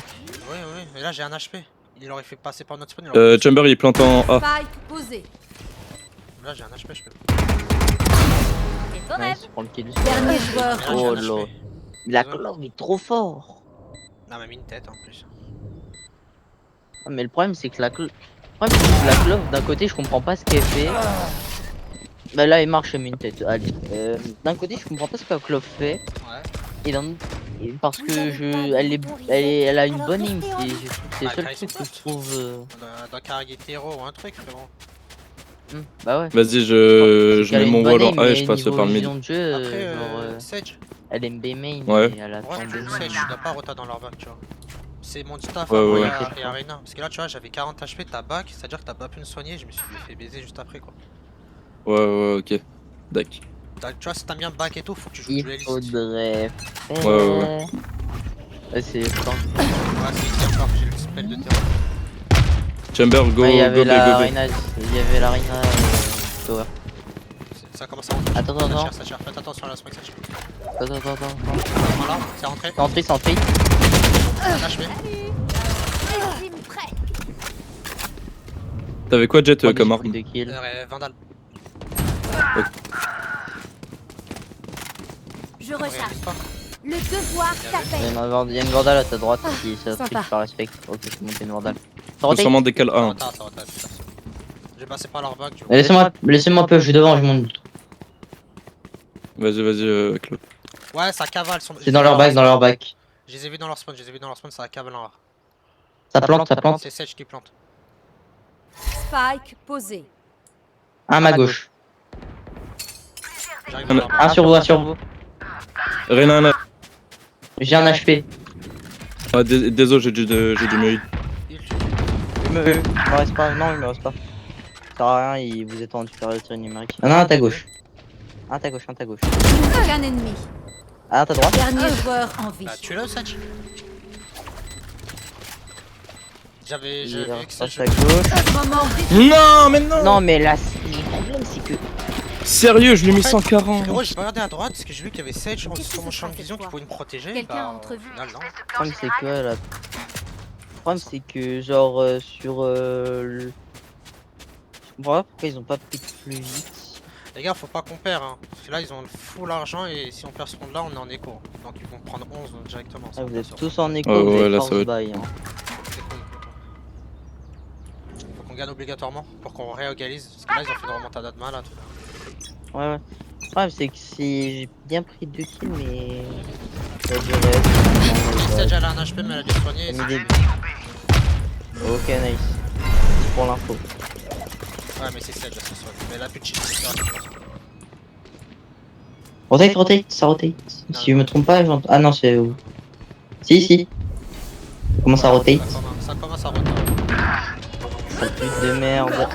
Oui, mais là j'ai un HP. Il aurait fait passer par notre spawn. il aurait pu- Chamber il plante en A. Spike posé. Là j'ai un HP, je peux. Nice, prends le kill. Dernier joueur Mais là, j'ai Oh un là. HP. La clope est trop fort. Non, mais mis une tête en plus. Ah, mais le problème, c'est que la clope. Le problème, c'est que la clope, d'un côté, je comprends pas ce qu'elle fait. Bah là, elle marche, elle met une tête. Allez. D'un côté, je comprends pas ce que la clope fait. Ouais. Et d'un et parce que elle a une bonne aim. C'est le seul truc que je trouve. Dans Carrier Terreau ou un truc frérot. Bah ouais. Vas-y, je Elle a mets une mon bonne rôle en aim, A et mais je passe niveau par le mid. vision de jeu, Après, genre, Sage. elle aime B main Ouais. et elle attend Ouais, B Sage, main. je dois pas rota dans leur back, tu vois. C'est mon staff Ouais, à moi ouais. et Arena. Parce que là, tu vois, j'avais 40 HP, ta back, c'est-à-dire que t'as pas pu me soigner, je me suis fait baiser juste après quoi. Ouais, ok. Dac. Tu vois, si t'aimes bien back et tout, faut que tu joues Il dueliste. faudrait faire. Ouais. Ouais, c'est flank. Ouais, c'est ici encore, j'ai le spell de terreau. Chamber, go, Ouais, il y go, avait B, la go, B. Reyna, il y avait la Reyna Tower. Ça commence à rentrer. Attends. Ça tire, faites attention à la smoke, Sage. Attends. Voilà, c'est rentré. Centré. Un HP. T'avais quoi, Jet, Moi, comme j'ai arme? pris 2 kills. Vandal. Je recharge. Réalise pas. Le devoir Il y t'appelle. a une vandale à ta droite si ça sympa. triche par respect. Ok, c'est monté une vandale. Faut sûrement décaler Ça un. rotate, ça rotate, putain. J'ai passé par leur bac, du coup. Laissez-moi un peu, je suis devant, je monte. Vas-y, Claude. Ouais, ça cavale. C'est dans leur bac, Je les ai vus dans leur spawn, ça cavale en A. Ça plante. C'est Sage qui plante. Spike posé. Un à ma gauche. J'arrive dans leur bac. Un sur vous. Reyna, J'ai un HP. ah, désolé, j'ai du mérite. Il tue. Il me reste pas, non, il me reste pas. Ça sert à rien, vous êtes en supériorité numérique. Un à ta gauche. Un à ta gauche. Aucun ennemi. Un à ta droite. Dernier joueur en vie. Bah, tu l'as, Sage. J'avais Il vu que reste Sage. à gauche. Moment Non, mais non! Non, mais là, le problème, c'est que. Sérieux, je lui ai mis En fait, 140. Frérot, j'ai pas regardé à droite parce que j'ai vu qu'il y avait Sage Qu'est-ce sur que mon ça champ de fait vision qui quoi pouvait me protéger. Quelqu'un Bah, a entrevu. au final, non. Le problème, c'est que là. Le problème, c'est que, genre, sur. Je comprends pas pourquoi ils ont pas pris plus vite. Les gars, faut pas qu'on perd. Hein. Parce que là, ils ont full argent et si on perd ce round là, on est en écho. Donc ils vont prendre 11 directement. Ah, ça, vous on êtes sort. tous en écho, Ouais, vous ouais, êtes là, force ça va être- bail, hein. C'est cool. Faut qu'on gagne obligatoirement pour qu'on réorganise. Parce que là, ils ont fait une remontada de malade. Ouais. Le problème, c'est que j'ai bien pris 2 kills, mais. Ça durait. Sage, elle a un HP, mais elle a dû soigner. J'ai mis des- Ok, nice. Pour l'info. Ouais, mais c'est Sage, elle se soigne. Mais elle a plus de cheat. Rotate, ça rotate. Si je me trompe pas, j'entends. Ah non, c'est. Si. Comment ça rotate? Ça commence à roter. Sale pute de merde.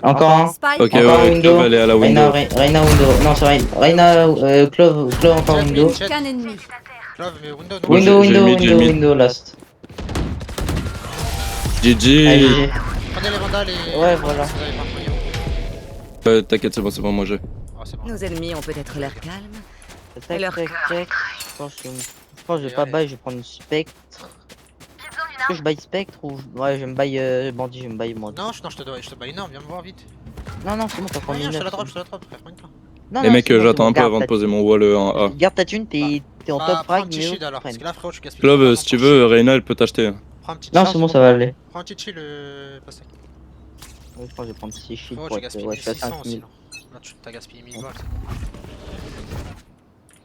Encore un. Spike. Ok, Encore ouais, window. Claude va aller à la window. Reina window. Non, c'est Reina. Clove encore Jet, window. Jet. Aucun ennemi. Clove, mais window, non. Ouais, j'ai mis. Window last. GG. Allez, Prenez les vandales et. Ouais, voilà. Si vous avez pas de moyen. T'inquiète, c'est bon, moi j'ai. Oh, c'est bon. Nos ennemis ont peut-être l'air calmes. tac. Je pense que je vais pas buy, je vais prendre Spectre. Est-ce que je buy Spectre ou. Ouais, je vais me buy Bandit, je vais me buy Bandit. Non, je te bats énorme, viens me voir vite. Non, c'est bon, t'as pris Je te 1900. la drop, frère, prends pas. Non, Les mecs, c'est bon, j'attends c'est un peu bon, avant de garde poser mon wall en A. Garde ta thune, t'es en top Prends un frag, petit mais shield alors, parce que là, frérot, tu gaspilles. pas Clove, ton si tu temps. veux, Reyna, elle peut t'acheter. Prends un petit Non, shield. c'est bon, ça va aller. Prends un petit shield, Pastek. Ouais, je pense que je vais prendre 6 shields Frérot, pour tu être. gaspilles Ouais, je suis à 600 5000. sinon. Là, tu t'as gaspillé 1000 balles, c'est bon.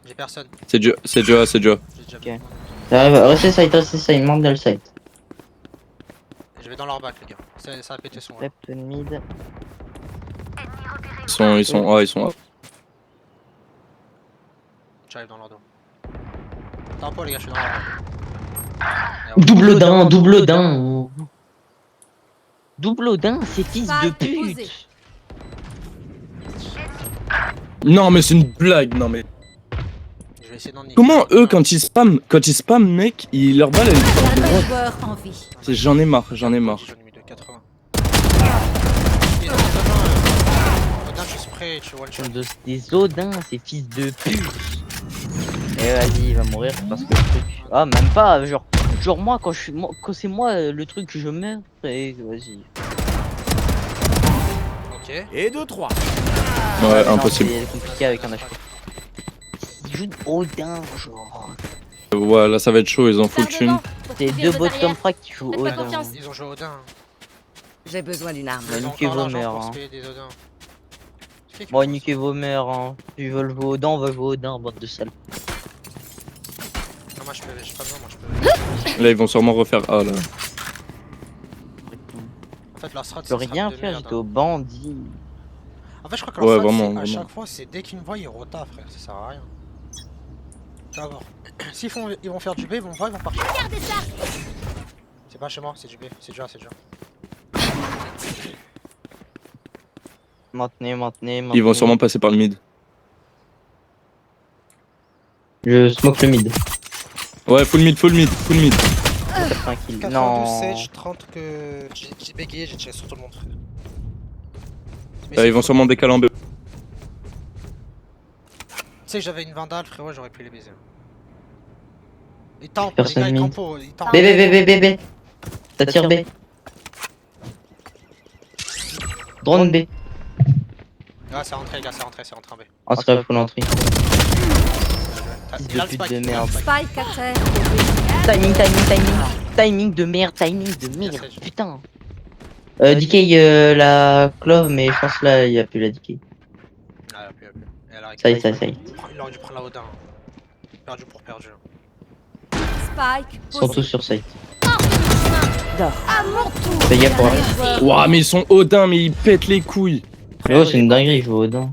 J'ai personne, C'est Joe. j'ai déjà Ok. vu. Restez side, demande dans le side. Je vais dans leur bac, les gars. Ça a pété son. Left mid. Ils sont A. J'arrive dans leur dos. Attends pas, les gars, je suis dans leur bac. Double d'un. Double d'un, c'est fils de Spike posé. pute. Non, mais c'est une blague, non mais. Je vais essayer d'en niquer. Comment eux, quand ils spam, mec, leur balle, elle part de Dernier droite. joueur en vie. J'en ai marre. J'en ai mis de 80. Et Odin, je suis spray, tu one shot. Des Odins, c'est fils de pute. Et vas-y, il va mourir parce que le truc. Ah, même pas, genre moi, quand c'est moi le truc que je meurs, et vas-y. Ok. Et 2-3. Ouais, Non, impossible. C'est compliqué avec un HP. Il joue Odin, genre. Ouais, là ça va être chaud, ils ont full Sers thune. devant, pour C'est couvrir deux nos bottom arrières. frag qui jouent Faites-moi Odin. confiance. Ils ont joué Odin. J'ai besoin d'une arme. Ouais, Ils ont niquez encore vos l'argent mères, pour hein. se payer des Odins. Tu fais qui Bon, pense niquez vos mères, hein. Tu veux le jouer Odin, on va jouer Odin, bande de salles. Non, moi je peux, j'ai pas besoin, moi je peux. Là ils vont sûrement refaire A là. En fait, leur strat, Je peux c'est une rien strat de faire, merde, j'étais hein. au bandit. En fait, je crois que Ouais, leur strat, vraiment, c'est à vraiment. chaque fois, c'est dès qu'ils me voient, ils rota, frère. Ça sert à rien. Tu vas voir. Ils vont faire du B, ils vont me voir, ils vont partir. Regardez ça. C'est pas chez moi, c'est du B, c'est déjà. Maintenez. Ils vont sûrement passer par le mid. Je smoke le mid. Ouais, full mid. Tranquille. 92 Non. Sage, 30 que. J'ai bégayé, j'ai tiré sur tout le monde, frère. Mais Ils vont sûrement décaler en B. Tu sais, j'avais une vandale, frérot, j'aurais pu les baiser. Ils tampent, les Personne gars, ils mid. campent, ils tampent. B. Ça tire B. Drone B. Ah, c'est rentré, les gars, c'est rentré en B. On se fait full entrée. Il Fils de a le pute spike, de il a le merde. spike. Spike à terre. Timing, timing, timing. Timing de merde, timing de merde. Sage. Putain. DK la clove, mais je pense là il y a plus la DK. Ah, il a plus. Et elle a Ça y récupéré. est, ça y est. Il aurait dû prendre la Odin. Perdu pour perdu. Spike Ils sont posé. tous sur site. À mon tour. Fais gaffe, ouais. Dernier joueur. Ouah, mais ils sont Odin, mais ils pètent les couilles. Oh, c'est une dinguerie, je vois Odin.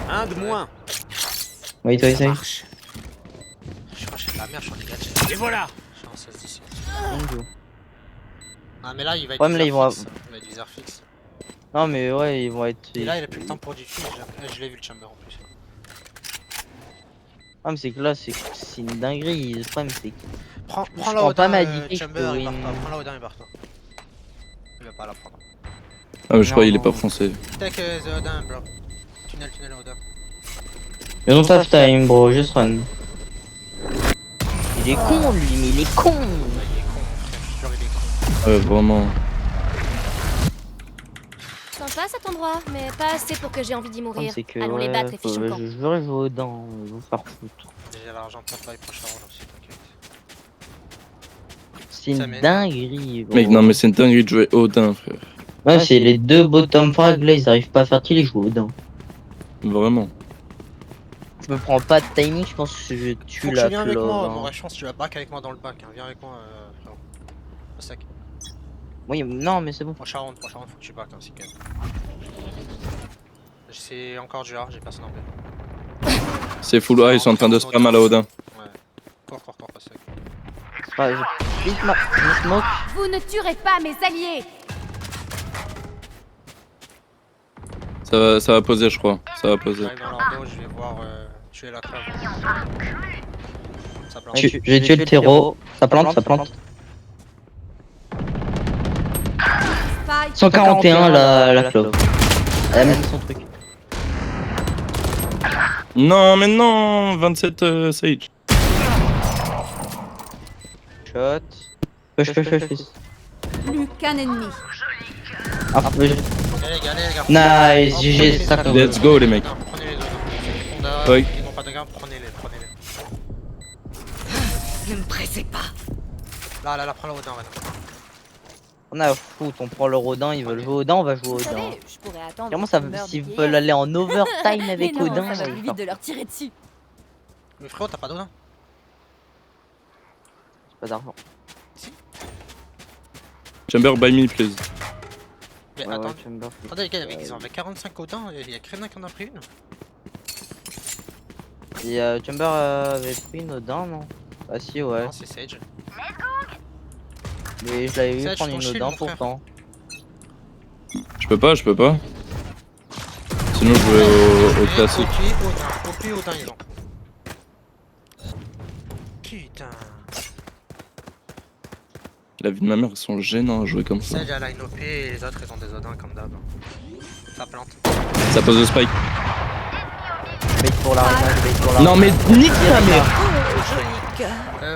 Un de moins. Oui, toi, essaye. Marche. Je crois que j'ai de la merde, je suis en négatif. Et voilà. Je suis en 16 d'ici. Bonjour. Ah, mais là, il va être Ouais, mais là, ils vont fixe. Il va être viseur fixe. Non, mais ouais, ils vont être. Et là, il a plus le temps pour diffuse. Je l'ai vu le chamber en plus. Ah, mais c'est que là, c'est une dinguerie. Le problème, c'est que. Prends Je la prends Odin, pas ma DK, je chamber, peux il barre win. pas. Prends la Odin, il barre pas. Il va pas la prendre. Ah, mais je crois Non, qu'il est non. pas français. Take the Odin, bro. Tunnel, Odin. Ils ont tough time, bro, juste run. Il est con, lui, mais il est con. Il est con, frère. Je suis sûr, il est con. Ouais, vraiment. Sympa cet endroit, mais pas assez pour que j'ai envie d'y Le mourir. problème, c'est que. Allons les battre, les faut- fichus camps. je veux jouer Odin, je veux faire foutre. J'ai l'argent pour pas les prochains rôles aussi, t'inquiète. C'est Ça une m'énerve. dinguerie, bro. Mec, non, mais c'est une dinguerie de jouer Odin, frère. Ouais, c'est les deux bottom frag, là, ils arrivent pas à faire qu'il les joue Odin. Vraiment. Je me prends pas de timing, je pense que je Faut tue que la tu viennes avec clove, moi, hein. mon je pense que tu vas back avec moi dans le bac. Hein. Viens avec moi, frérot. Au sec. Oui, non, mais c'est bon. Prochain round, faut que tu back ainsi que. C'est encore du A, j'ai personne en B. C'est full A, ils sont en train de spam à la Odin. Ouais. Cours, pas sec. Ouais, je smoke. Vous ne tuerez pas mes alliés. Ça va poser, je crois. Ça va poser. J'arrive dans leur dos, je vais voir tuer la clove. Ça plante. J'ai tué le terreau. Ça plante, ça plante. Spike 141 la clove. Elle a mis son truc. Non, mais non 27 Sage. Shot. Push. plus qu'un ennemi. Ah, push. Allez les gars. Nice, GG, ça compte. Let's go, les mecs. Non, prenez les autres. Ouais. Ils n'ont pas de gain, prenez-les. Ne me pressez pas. Là, prends la Odin, Renan. On a foutre, on prend le Rodin, ils veulent jouer Odin, on va jouer Vous Odin. savez, je pourrais attendre. Comment ça, qu'ils meurent s'ils de veulent aller en overtime Mais avec non, Odin, ça va ils plus vont vite de leur tirer dessus. Mais frérot, t'as pas d'Odin? faire pas d'argent. Chamber, buy me, please. Mais Ouais, attends, ouais, Chamber. attendez les gars, ils avaient 45 Odin, il y a Krenin qui en a pris une. Et Chamber avait pris une Odin, non? Ah si, ouais. Non, c'est Sage. Mais je l'avais vu Sage, prendre ton une shield, Odin mon frère. pourtant. Je peux pas. Sinon, je vais au classique. OP Odin, ils ont. Putain. La vie de ma mère, ils sont gênants à jouer comme ça. Sage, elle a une OP et les autres, ils ont des Odins comme d'hab. Ça plante. Ça pose le spike. Je bait pour la Rena, je bait pour la Non, mais nique ta mère. Joli cœur.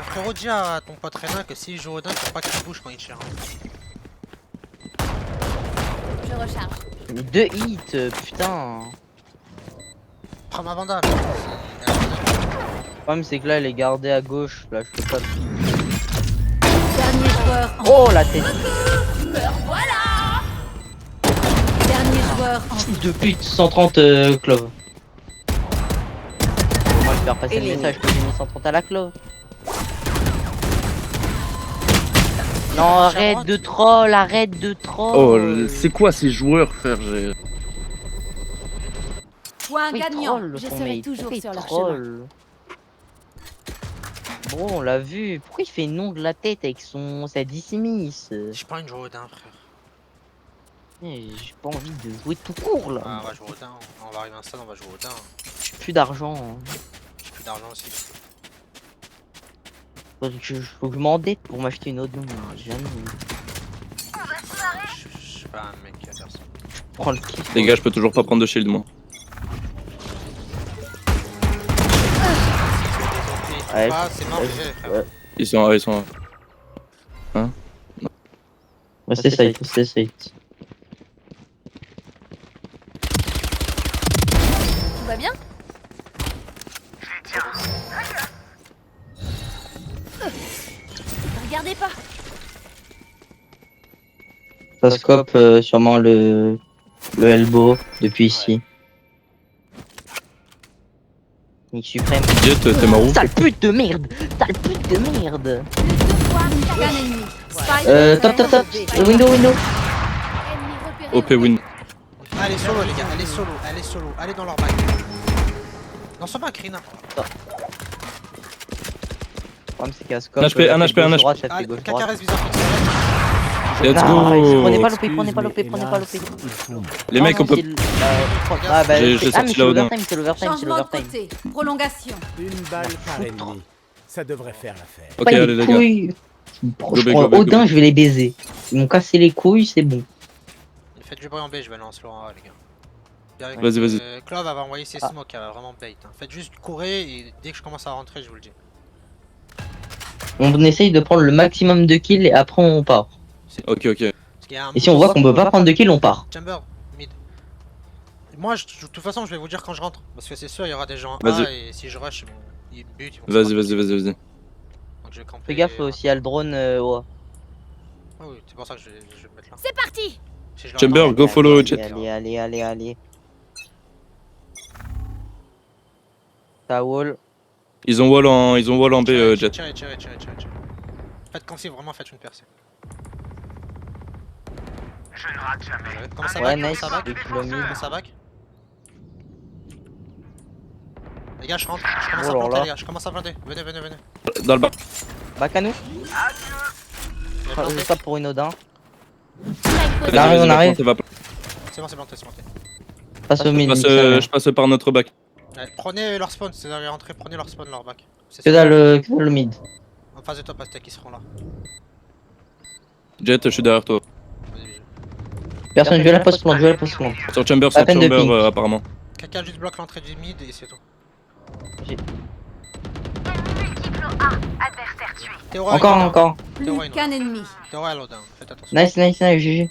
Frérot, dis à ton pote Renin que s'il joue Odin, faut pas qu'il bouge quand il tire. Je recharge. 2 hits, putain. Prends ma bandane. Le problème c'est que là elle est gardée à gauche, là je peux pas. Dernier joueur en Oh la tête. Dernier joueur en Fils de pute, 130 clove. Moi je vais repasser le message que j'ai mis 130 à la clove. Non, arrête de troll, arrête de troll. Oh, c'est quoi ces joueurs, frère? point Oui, gagnant. troll, Je son serai mec. toujours Oui, sur leur troll. Bon, on l'a vu. Pourquoi il fait nom de la tête avec sa dismiss? J'ai pas envie de jouer Odin, frère. J'ai pas envie de jouer tout court là. Ah, on va jouer Odin. On va arriver à un stade, on va jouer Odin. J'ai plus d'argent. Hein. J'ai plus d'argent aussi. Faut que je m'endette pour m'acheter une autre. Non, jamais. Je suis pas un mec qui a personne. Prends le kiff. Les gars, je peux toujours pas prendre de shield, moi. Ouais, Ah, c'est mort, ouais, GG, frère. ouais. Ils sont là. Ouais, Restez site, restez site. Tout va bien? Regardez pas. Ça scope sûrement le elbow depuis ici. Nick suprême. Jet, t'es mort où? Sale pute de merde! Sale pute de merde! Qu'un ennemi. Spike Top. planté. Window. Ennemi repéré. OP win. Allez, solo, les gars, allez solo. Allez dans leur bac. Dans son bac, Rina. Le problème c'est qu'à scope. Un HP, un HP. Droite, ça fait Allez, gauche KK droite. reste bizarre. Let's Prenez go. pas l'OP, prenez pas l'OP. Les mecs, on peut. Ah bah, J'ai mais sorti c'est la Odin. l'overtime. Changement de côté. Prolongation. Une balle par ennemi. Ça devrait faire l'affaire. Ok, Pas allez, les les gars. couilles. Je Go, prends go, Odin, go. je vais les baiser. Ils m'ont cassé les couilles, c'est bon. Faites du bruit en B, je vais lancer en A, les gars. Vas-y. Clove elle va envoyer ses smokes, elle va vraiment bait. Hein. Faites juste courir et dès que je commence à rentrer, je vous le dis. On essaye de prendre le maximum de kills et après on part. Ok. Parce qu'il y a un Et si on voit qu'on peut pas prendre de kills, on part. Chamber, mid. Moi, de toute façon, je vais vous dire quand je rentre. Parce que c'est sûr, il y aura des gens Vas-y. A et si je rush, ils me butent. Vas-y. Donc je vais camper. Fais gaffe aussi à le drone. Ouais. Ah oui, c'est pour ça que je vais me mettre là. C'est parti. Si je leur Chamber, entends, go follow Jet. Allez. Ta wall. Ils ont wall en B, Jet. Tirez. Faites comme si vraiment faites une percée. Je ne rate jamais. Comment ça Ouais, back? nice. Comment ça back? Deux kilomètres. Comment ça back? Les gars, je rentre. Je commence Oh à là planter, là. les gars. Je commence à planter. Venez. Dans le bas. Back à nous. J'ai planté. Je tape pour une Odin. Spike Vas-y, posé. on va arrive. planter, va planter. C'est bon, c'est planté. Passe au mid. Je passe par notre bac. Ouais, prenez leur spawn, c'est d'aller rentrer. Prenez leur spawn, leur back. C'est Que ça. dalle le mid. En face de toi, Pastek, ils seront là. Jet, je suis derrière toi. Vas-y, bisous. Personne, je vais la poste plante. Sur Chamber, À peine de ping. apparemment. Quelqu'un juste bloque l'entrée du mid et c'est tout. J'ai- Théora, Encore. Plus qu'un ennemi. Théora, Lodin, faites attention. Nice, GG.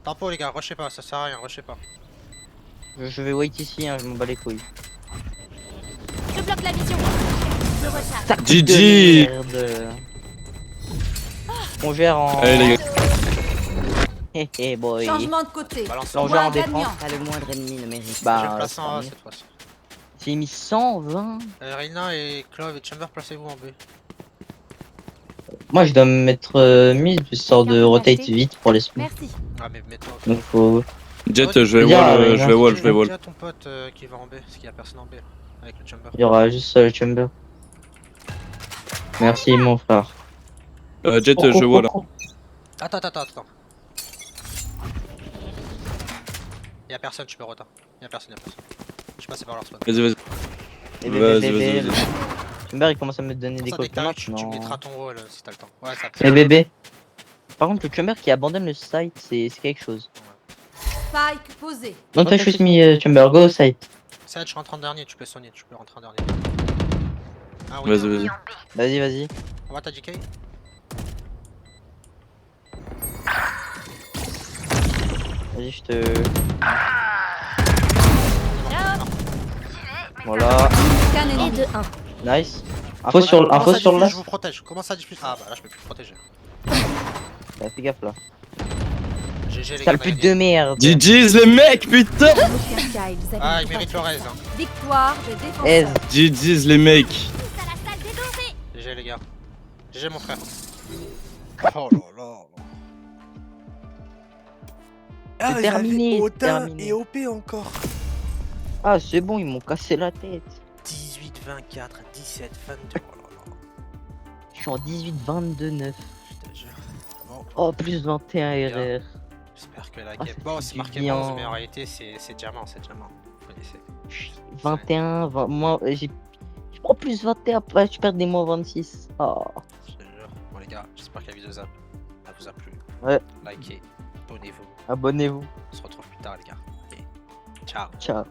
Tempo, les gars, rushez pas, ça sert à rien, rushez pas. Je vais wait ici, hein, je m'en bats les couilles. Je bloque la vision. Je recharge. GG. Merde. On gère en. Allez, les gars. Hé boy. Changement de côté. Balance On en gère en Point défense. gagnant. Ah, le moindre ennemi ne mérite Je pas. place en A cette fois-ci. J'ai mis 120. Reina et Clove et Chamber, placez-vous en B. Moi je dois me mettre mid, histoire de rotate vite pour les spawns. Merci. Ah, mais mets-toi. Donc faut. Jet, je vais Bien, wall, ouais, je vais wall. Dis à ton pote qui va en B, parce qu'il y a personne en B là, avec le Chamber. Il y aura juste le chamber. Merci mon frère. Jet, je wall. Attends. Y'a personne, tu peux rota. Y'a personne. Je suis passé par leur spawn. Vas-y. Et Vas-y. Chamber il commence à me donner des Ça, dès que t'arrives, coconuts. tu Non. mettras ton wall si t'as le temps. Ouais, ça Et bébé. Par contre, le chamber qui abandonne le site, c'est quelque chose. Spike posé. Don't touch with me, chamber, go site. Sage, je rentre en dernier, tu peux soigner, tu peux rentrer en dernier. Ah oui, Vas-y. Vas-y. On va ta GK. Vas-y, je te. Voilà. Qu'un Et ennemi. de 1. Nice. Info sur là. Je vous protège. Comment ça diffuse? Ah bah là je peux plus protéger. Fais gaffe là. GG les Sale gars. pute de merde. GG's les mecs, putain. Aucun Sky, vous avez Ah, une il mérite le force. raise. Hein. Victoire des Aise. défenseurs. GG's les mecs. Tous à la salle des dangers. GG les gars. GG mon frère. Oh là là. Ah, C'est terminé, c'est terminé. et OP encore. Ah, c'est bon, ils m'ont cassé la tête. 18, 24, 17, 22. Oh là là. Je suis en 18, 22, 9. Je te jure. Bon, Oh, plus 21 Bien. RR. j'espère que la Ah, game. ça Bon, fait c'est du marqué bien. bronze, mais en réalité c'est diamant, c'est diamant. Vous connaissez. 21, 20, moi, je prends plus 21, après je perds des moins 26. Oh. Je te jure. Bon les gars, j'espère que la vidéo elle vous a plu. Ouais. Likez, abonnez-vous. Abonnez-vous. On se retrouve plus tard les gars. Et ciao. Ciao.